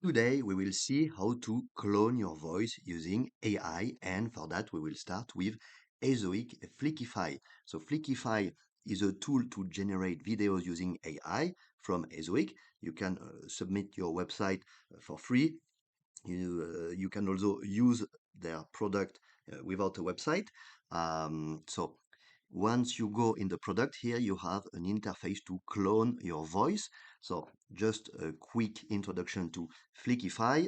Today, we will see how to clone your voice using AI, and for that, we will start with Ezoic Flickify. So, Flickify is a tool to generate videos using AI from Ezoic. You can submit your website for free. You can also use their product without a website. So, once you go in the product here, you have an interface to clone your voice. So just a quick introduction to Flickify.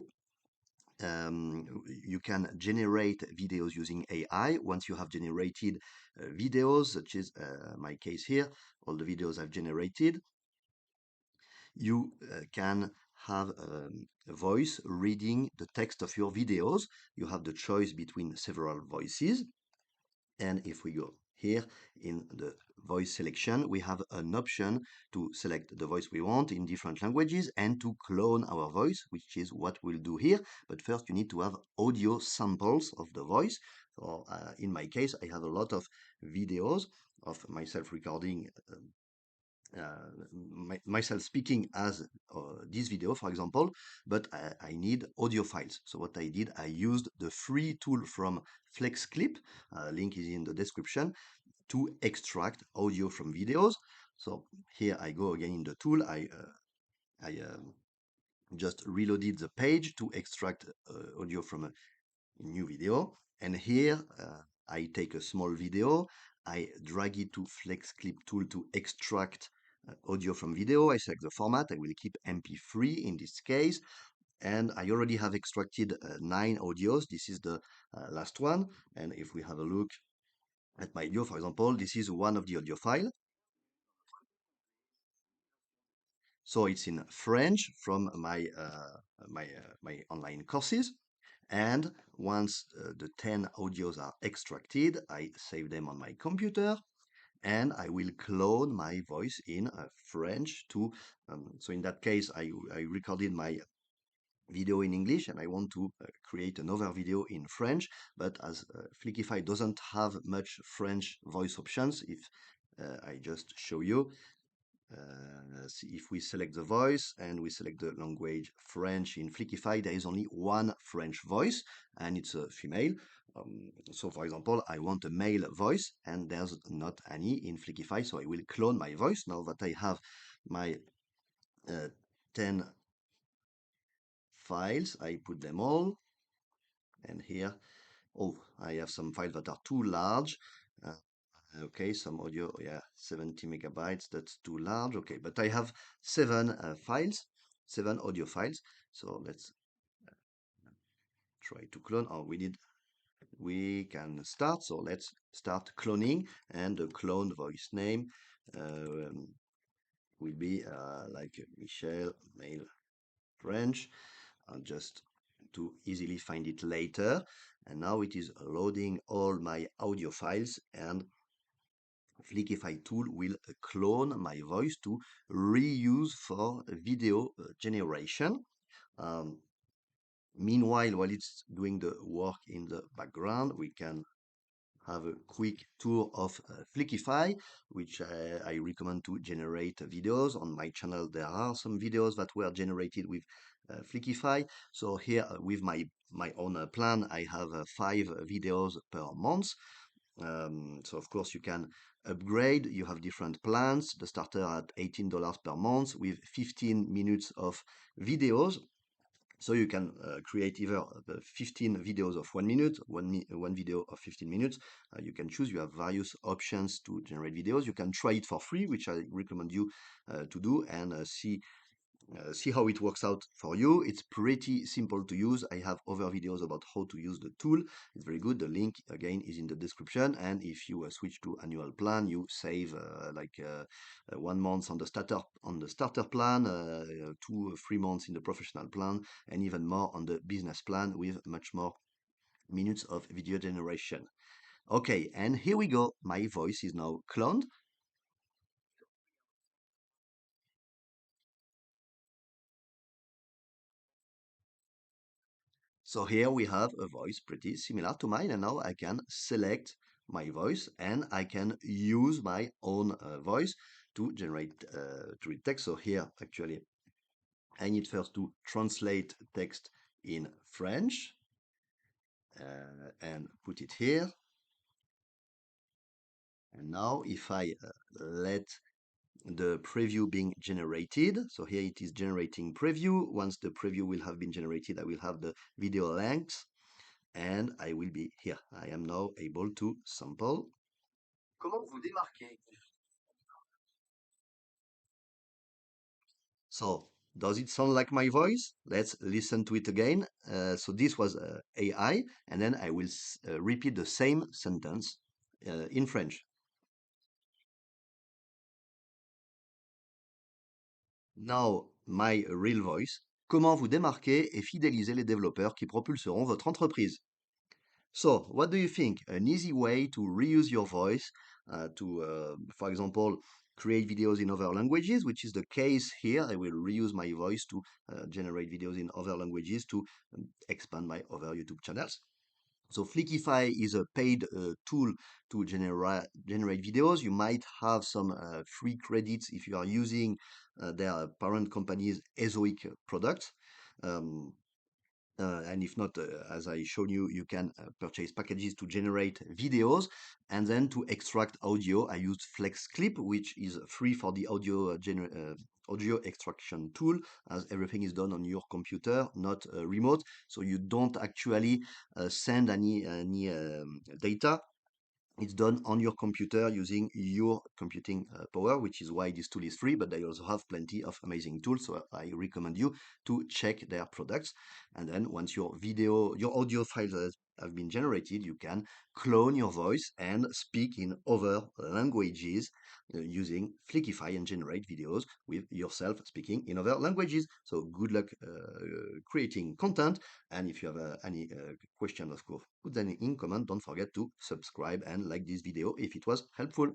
You can generate videos using AI. Once you have generated videos, such as my case here, all the videos I've generated, you can have a voice reading the text of your videos. You have the choice between several voices. And if we go here in the voice selection, we have an option to select the voice we want in different languages and to clone our voice, which is what we'll do here. But first, you need to have audio samples of the voice. So in my case, I have a lot of videos of myself recording myself speaking as this video, for example, but I need audio files. So what I did, I used the free tool from FlexClip, link is in the description, to extract audio from videos. So here I go again in the tool. I just reloaded the page to extract audio from a new video. And here I take a small video, I drag it to FlexClip tool to extract audio from video. I select the format. I will keep MP3 in this case. And I already have extracted 9 audios. This is the last one. And if we have a look at my audio, for example, this is one of the audio file. So it's in French from my online courses. And once the 10 audios are extracted, I save them on my computer and I will clone my voice in French to, so in that case, I recorded my video in English and I want to create another video in French, but as Flickify doesn't have much French voice options, if I just show you, see if we select the voice and we select the language French in Flickify, there is only one French voice and it's a female. So for example, I want a male voice and there's not any in Flickify, so I will clone my voice now that I have my 10 files. I put them all and here, oh, I have some files that are too large. Uh, Okay, some audio, yeah, 70 megabytes, that's too large. Okay, but I have 7 audio files. So let's try to clone. Oh, we can start. So let's start cloning, and the cloned voice name will be like Michel, male, French, just to easily find it later. And now it is loading all my audio files, and Flickify tool will clone my voice to reuse for video generation. Um, Meanwhile, while it's doing the work in the background, we can have a quick tour of Flickify, which I recommend to generate videos. On my channel, there are some videos that were generated with Flickify. So here with my own plan, I have 5 videos per month. So of course you can upgrade. You have different plans. The starter at $18 per month with 15 minutes of videos. So you can create either the 15 videos of 1 minute, one video of 15 minutes. You can choose. You have various options to generate videos. You can try it for free, which I recommend you to do, and see how it works out for you. It's pretty simple to use. I have other videos about how to use the tool. It's very good. The link again is in the description. And if you switch to annual plan, you save 1 month on the starter plan, 2 or 3 months in the professional plan, and even more on the business plan with much more minutes of video generation. Okay, and here we go. My voice is now cloned. So here we have a voice pretty similar to mine, and now I can select my voice and I can use my own voice to generate to read text. So here, actually, I need first to translate text in French and put it here. And now if I let the preview being generated, so here it is generating preview. Once the preview will have been generated, I will have the video length and I will be here. I am now able to sample. Comment vous démarquer? So, does it sound like my voice? Let's listen to it again. So this was AI, and then I will repeat the same sentence in French. Now, my real voice. Comment vous démarquer et fidéliser les développeurs qui propulseront votre entreprise? So, what do you think? An easy way to reuse your voice for example, create videos in other languages, which is the case here. I will reuse my voice to generate videos in other languages to expand my other YouTube channels. So Flickify is a paid tool to generate videos. You might have some free credits if you are using their parent company's ESOIC products. Um, and if not, as I shown you, you can purchase packages to generate videos. And then to extract audio, I used FlexClip, which is free for the audio extraction tool, as everything is done on your computer, not remote. So you don't actually send any data. It's done on your computer using your computing power, which is why this tool is free, but they also have plenty of amazing tools. So I recommend you to check their products. And then once your audio files have been generated, you can clone your voice and speak in other languages using Flickify and generate videos with yourself speaking in other languages. So good luck creating content. And if you have any question, of course, put them in comment. Don't forget to subscribe and like this video if it was helpful.